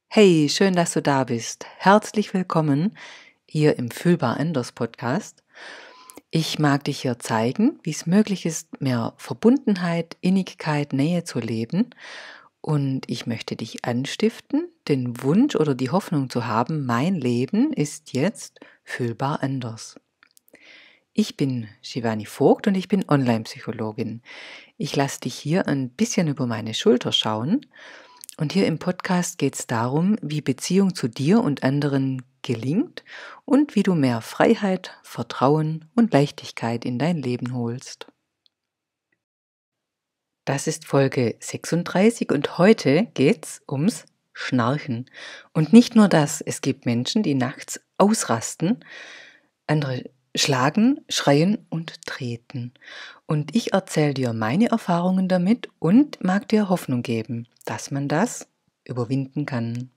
Hey, schön, dass du da bist. Herzlich willkommen hier im Fühlbar Anders Podcast. Ich mag dich hier zeigen, wie es möglich ist, mehr Verbundenheit, Innigkeit, Nähe zu leben. Und ich möchte dich anstiften, den Wunsch oder die Hoffnung zu haben, mein Leben ist jetzt fühlbar anders. Ich bin Shivani Vogt und ich bin Online-Psychologin. Ich lasse dich hier ein bisschen über meine Schulter schauen. Und hier im Podcast geht es darum, wie Beziehung zu dir und anderen gelingt und wie du mehr Freiheit, Vertrauen und Leichtigkeit in dein Leben holst. Das ist Folge 36 und heute geht's ums Schnarchen. Und nicht nur das, es gibt Menschen, die nachts ausrasten, andere schlagen, schreien und treten. Und ich erzähle dir meine Erfahrungen damit und mag dir Hoffnung geben, dass man das überwinden kann.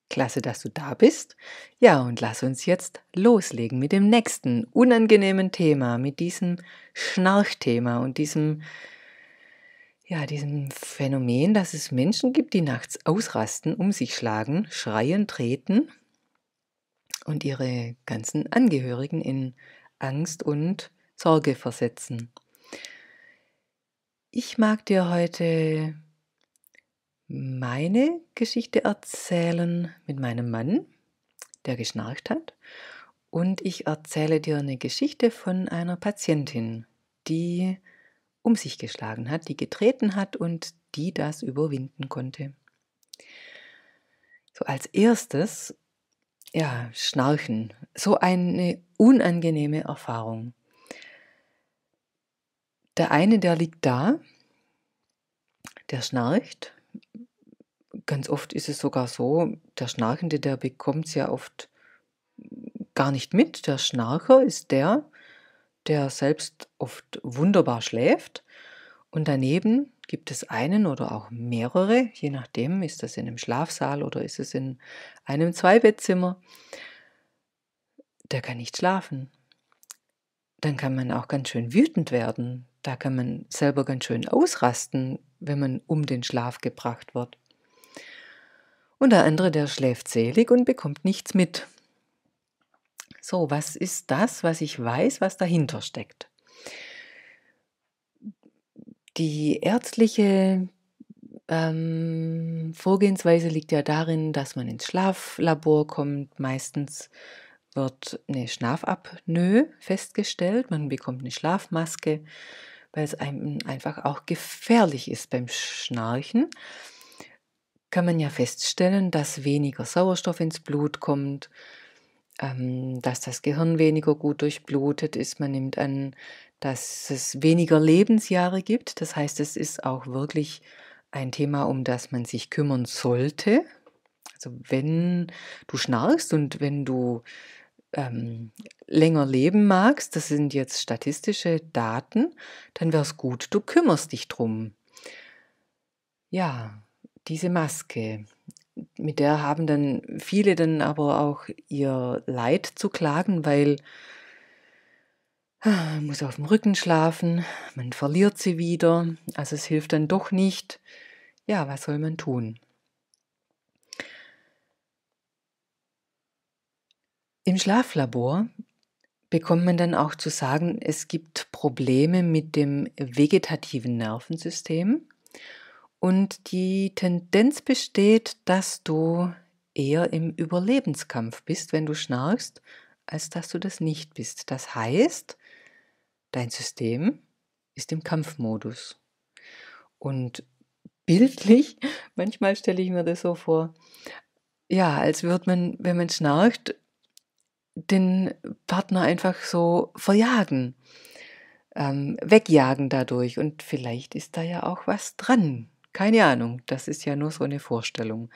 Klasse, dass du da bist. Ja, und lass uns jetzt loslegen mit dem nächsten unangenehmen Thema, mit diesem Schnarchthema und diesem Phänomen, dass es Menschen gibt, die nachts ausrasten, um sich schlagen, schreien, treten und ihre ganzen Angehörigen in Angst und Sorge versetzen. Ich mag dir heute meine Geschichte erzählen mit meinem Mann, der geschnarcht hat. Und ich erzähle dir eine Geschichte von einer Patientin, die um sich geschlagen hat, die getreten hat und die das überwinden konnte. So als erstes, ja, Schnarchen. So eine unangenehme Erfahrung. Der eine, der liegt da, der schnarcht. Ganz oft ist es sogar so, der Schnarchende, der bekommt es ja oft gar nicht mit. Der Schnarcher ist der selbst oft wunderbar schläft. Und daneben gibt es einen oder auch mehrere, je nachdem, ist das in einem Schlafsaal oder ist es in einem Zweibettzimmer, der kann nicht schlafen. Dann kann man auch ganz schön wütend werden. Da kann man selber ganz schön ausrasten, wenn man um den Schlaf gebracht wird. Und der andere, der schläft selig und bekommt nichts mit. So, was ist das, was ich weiß, was dahinter steckt? Die ärztliche Vorgehensweise liegt ja darin, dass man ins Schlaflabor kommt. Meistens wird eine Schlafapnoe festgestellt. Man bekommt eine Schlafmaske, weil es einem einfach auch gefährlich ist beim Schnarchen. Kann man ja feststellen, dass weniger Sauerstoff ins Blut kommt, dass das Gehirn weniger gut durchblutet ist. Man nimmt an, dass es weniger Lebensjahre gibt. Das heißt, es ist auch wirklich ein Thema, um das man sich kümmern sollte. Also wenn du schnarchst und wenn du ähm, länger leben magst, das sind jetzt statistische Daten, dann wäre es gut, du kümmerst dich drum. Ja, diese Maske, mit der haben dann viele dann aber auch ihr Leid zu klagen, weil man muss auf dem Rücken schlafen, man verliert sie wieder, also es hilft dann doch nicht. Ja, was soll man tun? Im Schlaflabor bekommt man dann auch zu sagen, es gibt Probleme mit dem vegetativen Nervensystem und die Tendenz besteht, dass du eher im Überlebenskampf bist, wenn du schnarchst, als dass du das nicht bist. Das heißt, dein System ist im Kampfmodus. Und bildlich, manchmal stelle ich mir das so vor, ja, als würde man, wenn man schnarcht, den Partner einfach so verjagen, wegjagen dadurch. Und vielleicht ist da ja auch was dran. Keine Ahnung, das ist ja nur so eine Vorstellung.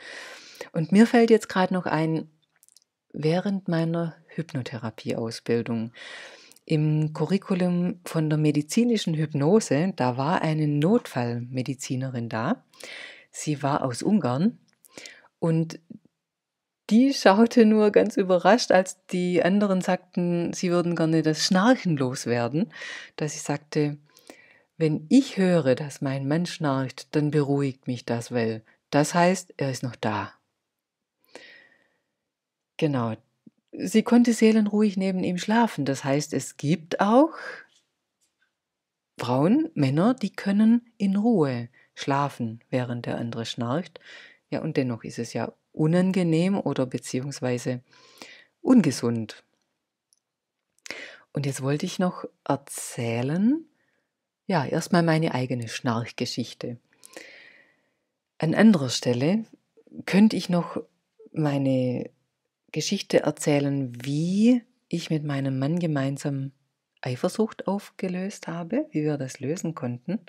Und mir fällt jetzt gerade noch ein, während meiner Hypnotherapieausbildung. Im Curriculum von der medizinischen Hypnose, da war eine Notfallmedizinerin da. Sie war aus Ungarn und die schaute nur ganz überrascht, als die anderen sagten, sie würden gerne das Schnarchen loswerden, dass ich sagte: „Wenn ich höre, dass mein Mann schnarcht, dann beruhigt mich das, weil das heißt, er ist noch da.“ Genau. Sie konnte seelenruhig neben ihm schlafen. Das heißt, es gibt auch Frauen, Männer, die können in Ruhe schlafen, während der andere schnarcht. Ja, und dennoch ist es ja unangenehm oder beziehungsweise ungesund. Und jetzt wollte ich noch erzählen, ja, erstmal meine eigene Schnarchgeschichte. An anderer Stelle könnte ich noch meine Geschichte erzählen, wie ich mit meinem Mann gemeinsam Eifersucht aufgelöst habe, wie wir das lösen konnten.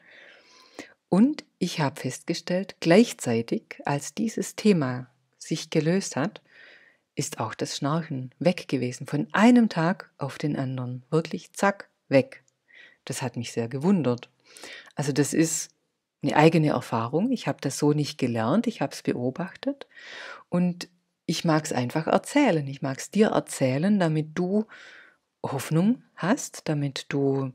Und ich habe festgestellt, gleichzeitig, als dieses Thema sich gelöst hat, ist auch das Schnarchen weg gewesen. Von einem Tag auf den anderen. Wirklich zack, weg. Das hat mich sehr gewundert. Also das ist eine eigene Erfahrung. Ich habe das so nicht gelernt. Ich habe es beobachtet. Und ich mag es einfach erzählen. Ich mag es dir erzählen, damit du Hoffnung hast, damit du,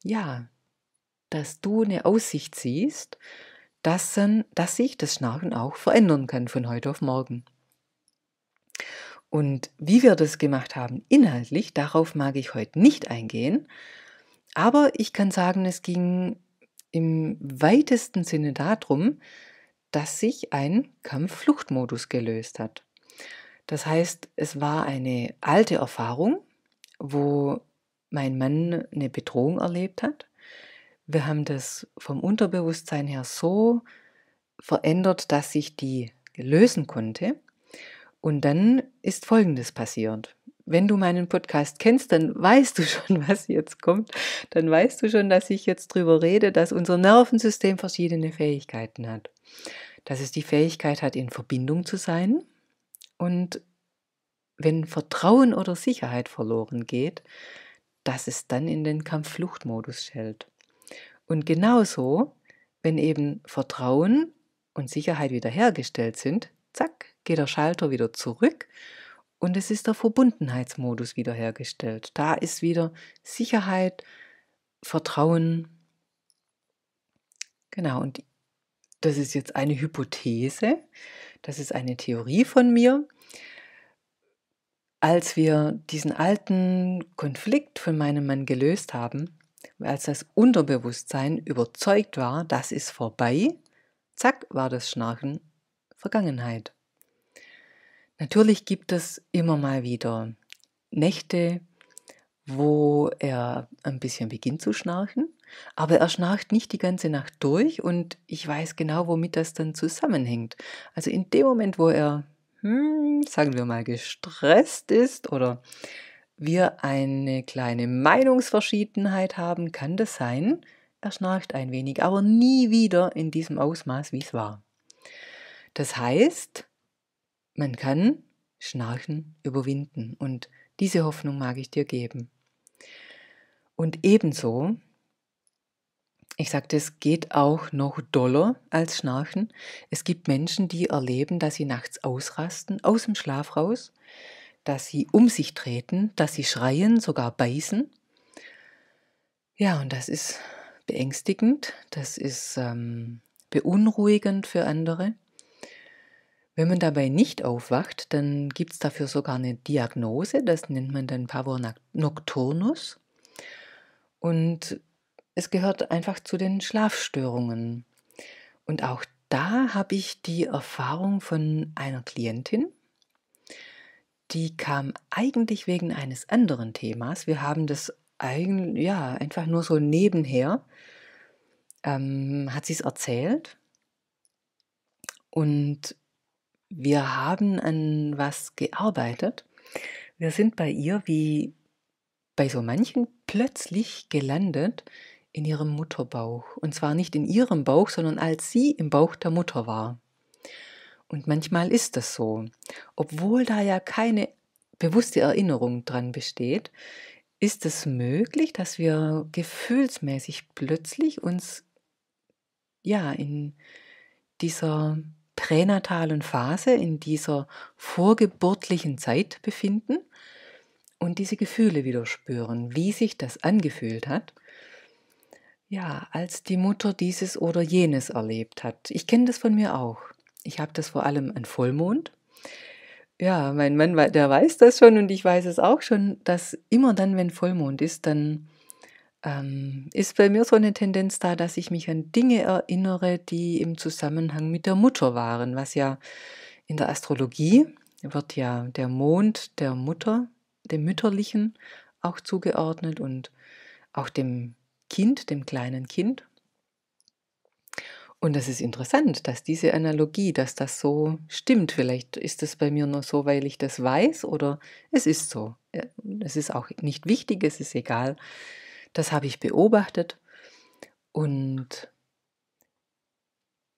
ja, dass du eine Aussicht siehst, dass sich das Schnarchen auch verändern kann von heute auf morgen. Und wie wir das gemacht haben inhaltlich, darauf mag ich heute nicht eingehen, aber ich kann sagen, es ging im weitesten Sinne darum, dass sich ein Kampf-Flucht-Modus gelöst hat. Das heißt, es war eine alte Erfahrung, wo mein Mann eine Bedrohung erlebt hat. Wir haben das vom Unterbewusstsein her so verändert, dass ich die lösen konnte. Und dann ist Folgendes passiert. Wenn du meinen Podcast kennst, dann weißt du schon, was jetzt kommt. Dann weißt du schon, dass ich jetzt drüber rede, dass unser Nervensystem verschiedene Fähigkeiten hat. Dass es die Fähigkeit hat, in Verbindung zu sein. Und wenn Vertrauen oder Sicherheit verloren geht, dass es dann in den Kampf-Flucht-Modus schaltet. Und genauso, wenn eben Vertrauen und Sicherheit wiederhergestellt sind, zack, geht der Schalter wieder zurück und es ist der Verbundenheitsmodus wiederhergestellt. Da ist wieder Sicherheit, Vertrauen. Genau, und das ist jetzt eine Hypothese, das ist eine Theorie von mir. Als wir diesen alten Konflikt von meinem Mann gelöst haben, als das Unterbewusstsein überzeugt war, das ist vorbei, zack, war das Schnarchen Vergangenheit. Natürlich gibt es immer mal wieder Nächte, wo er ein bisschen beginnt zu schnarchen, aber er schnarcht nicht die ganze Nacht durch und ich weiß genau, womit das dann zusammenhängt. Also in dem Moment, wo er, sagen wir mal, gestresst ist oder wir eine kleine Meinungsverschiedenheit haben, kann das sein, er schnarcht ein wenig, aber nie wieder in diesem Ausmaß, wie es war. Das heißt, man kann Schnarchen überwinden und diese Hoffnung mag ich dir geben. Und ebenso, ich sagte, es geht auch noch doller als Schnarchen. Es gibt Menschen, die erleben, dass sie nachts ausrasten, aus dem Schlaf raus, dass sie um sich treten, dass sie schreien, sogar beißen. Ja, und das ist beängstigend, das ist beunruhigend für andere. Wenn man dabei nicht aufwacht, dann gibt es dafür sogar eine Diagnose, das nennt man dann Pavor nocturnus. Und es gehört einfach zu den Schlafstörungen. Und auch da habe ich die Erfahrung von einer Klientin, die kam eigentlich wegen eines anderen Themas. Wir haben das einfach nur so nebenher, hat sie es erzählt. Und wir haben an was gearbeitet. Wir sind bei ihr wie bei so manchen plötzlich gelandet in ihrem Mutterbauch. Und zwar nicht in ihrem Bauch, sondern als sie im Bauch der Mutter war. Und manchmal ist das so. Obwohl da ja keine bewusste Erinnerung dran besteht, ist es möglich, dass wir gefühlsmäßig plötzlich uns ja in dieser pränatalen Phase, in dieser vorgeburtlichen Zeit befinden und diese Gefühle wieder spüren, wie sich das angefühlt hat, ja, als die Mutter dieses oder jenes erlebt hat. Ich kenne das von mir auch. Ich habe das vor allem an Vollmond. Ja, mein Mann, der weiß das schon und ich weiß es auch schon, dass immer dann, wenn Vollmond ist, dann ist bei mir so eine Tendenz da, dass ich mich an Dinge erinnere, die im Zusammenhang mit der Mutter waren, was ja in der Astrologie wird ja der Mond der Mutter, dem Mütterlichen auch zugeordnet und auch dem Kind, dem kleinen Kind. Und das ist interessant, dass diese Analogie, dass das so stimmt. Vielleicht ist es bei mir nur so, weil ich das weiß oder es ist so. Ja, es ist auch nicht wichtig, es ist egal. Das habe ich beobachtet und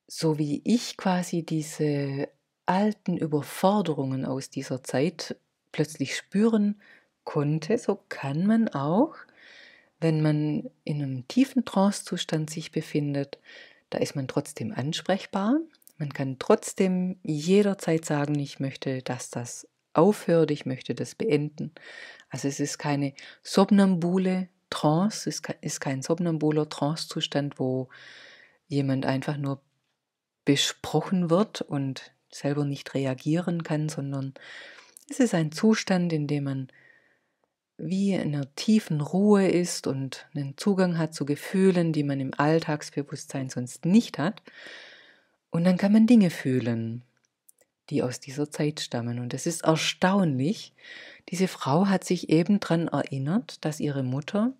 so wie ich quasi diese alten Überforderungen aus dieser Zeit plötzlich spüren konnte, so kann man auch, wenn man in einem tiefen Trancezustand sich befindet, da ist man trotzdem ansprechbar. Man kann trotzdem jederzeit sagen, ich möchte, dass das aufhört, ich möchte das beenden. Also es ist keine somnambule Trance, es ist kein somnambuler Trancezustand, wo jemand einfach nur besprochen wird und selber nicht reagieren kann, sondern es ist ein Zustand, in dem man wie in einer tiefen Ruhe ist und einen Zugang hat zu Gefühlen, die man im Alltagsbewusstsein sonst nicht hat. Und dann kann man Dinge fühlen, die aus dieser Zeit stammen. Und es ist erstaunlich, diese Frau hat sich eben daran erinnert, dass ihre Mutter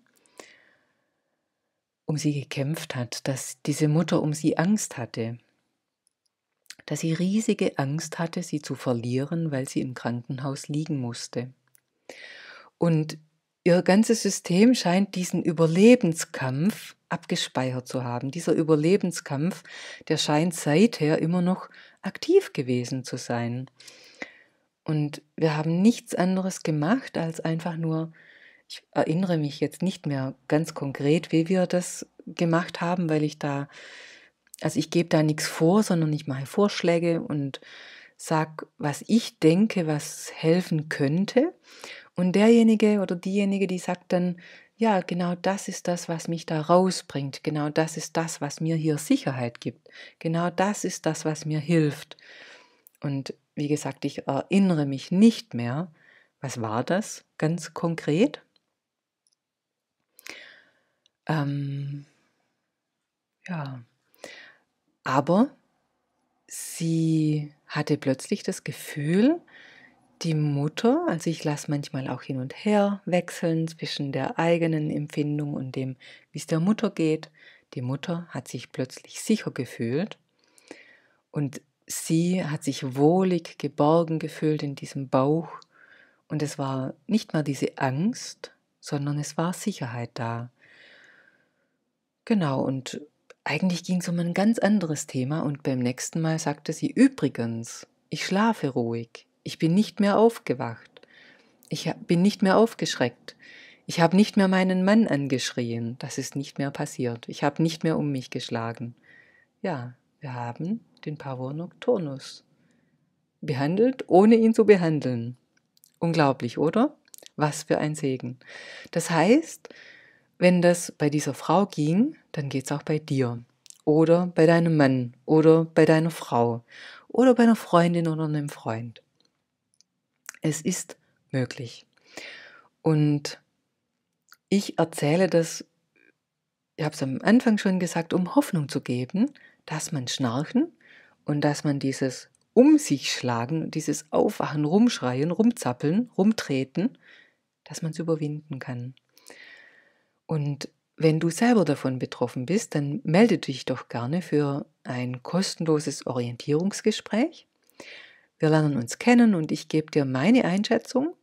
um sie gekämpft hat, dass diese Mutter um sie Angst hatte, dass sie riesige Angst hatte, sie zu verlieren, weil sie im Krankenhaus liegen musste. Und ihr ganzes System scheint diesen Überlebenskampf abgespeichert zu haben. Dieser Überlebenskampf, der scheint seither immer noch aktiv gewesen zu sein. Und wir haben nichts anderes gemacht, als einfach nur, ich erinnere mich jetzt nicht mehr ganz konkret, wie wir das gemacht haben, weil also ich gebe da nichts vor, sondern ich mache Vorschläge und sage, was ich denke, was helfen könnte. Und derjenige oder diejenige, die sagt dann, ja, genau das ist das, was mich da rausbringt. Genau das ist das, was mir hier Sicherheit gibt. Genau das ist das, was mir hilft. Und wie gesagt, ich erinnere mich nicht mehr. Was war das ganz konkret? Ähm, ja, aber sie hatte plötzlich das Gefühl, die Mutter, also ich lasse manchmal auch hin und her wechseln zwischen der eigenen Empfindung und dem, wie es der Mutter geht. Die Mutter hat sich plötzlich sicher gefühlt und sie hat sich wohlig geborgen gefühlt in diesem Bauch und es war nicht mehr diese Angst, sondern es war Sicherheit da. Genau, und eigentlich ging es um ein ganz anderes Thema und beim nächsten Mal sagte sie übrigens, ich schlafe ruhig, ich bin nicht mehr aufgewacht. Bin nicht mehr aufgeschreckt. Ich habe nicht mehr meinen Mann angeschrien. Das ist nicht mehr passiert. Ich habe nicht mehr um mich geschlagen. Ja, wir haben den Pavor nocturnus behandelt, ohne ihn zu behandeln. Unglaublich, oder? Was für ein Segen. Das heißt, wenn das bei dieser Frau ging, dann geht es auch bei dir. Oder bei deinem Mann. Oder bei deiner Frau. Oder bei einer Freundin oder einem Freund. Es ist möglich. Und ich erzähle das, ich habe es am Anfang schon gesagt, um Hoffnung zu geben, dass man Schnarchen und dass man dieses um sich schlagen, dieses Aufwachen, rumschreien, rumzappeln, rumtreten, dass man es überwinden kann. Und wenn du selber davon betroffen bist, dann melde dich doch gerne für ein kostenloses Orientierungsgespräch. Wir lernen uns kennen und ich gebe dir meine Einschätzung,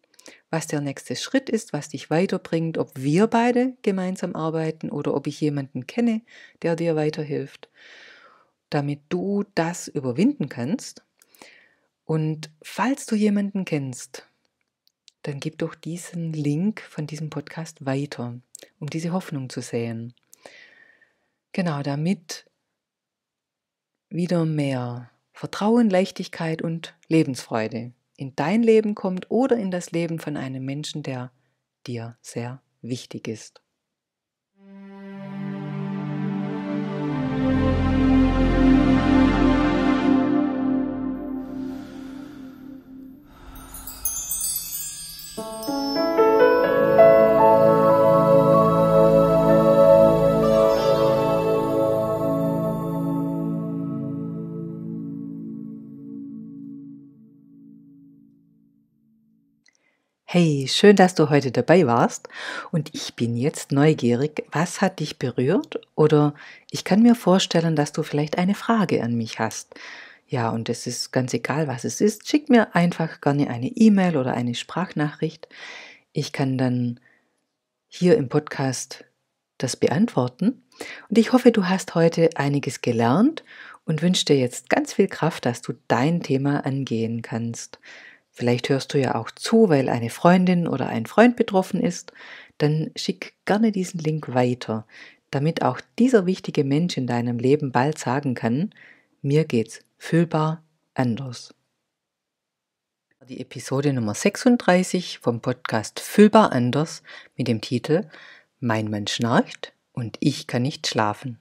was der nächste Schritt ist, was dich weiterbringt, ob wir beide gemeinsam arbeiten oder ob ich jemanden kenne, der dir weiterhilft, damit du das überwinden kannst. Und falls du jemanden kennst, dann gib doch diesen Link von diesem Podcast weiter, um diese Hoffnung zu säen. Genau, damit wieder mehr Vertrauen, Leichtigkeit und Lebensfreude in dein Leben kommt oder in das Leben von einem Menschen, der dir sehr wichtig ist. Hey, schön, dass du heute dabei warst und ich bin jetzt neugierig, was hat dich berührt? Oder ich kann mir vorstellen, dass du vielleicht eine Frage an mich hast. Ja, und es ist ganz egal, was es ist. Schick mir einfach gerne eine E-Mail oder eine Sprachnachricht. Ich kann dann hier im Podcast das beantworten. Und ich hoffe, du hast heute einiges gelernt und wünsche dir jetzt ganz viel Kraft, dass du dein Thema angehen kannst. Vielleicht hörst du ja auch zu, weil eine Freundin oder ein Freund betroffen ist. Dann schick gerne diesen Link weiter, damit auch dieser wichtige Mensch in deinem Leben bald sagen kann, mir geht's fühlbar anders. Die Episode Nummer 36 vom Podcast Fühlbar anders mit dem Titel Mein Mann schnarcht und ich kann nicht schlafen.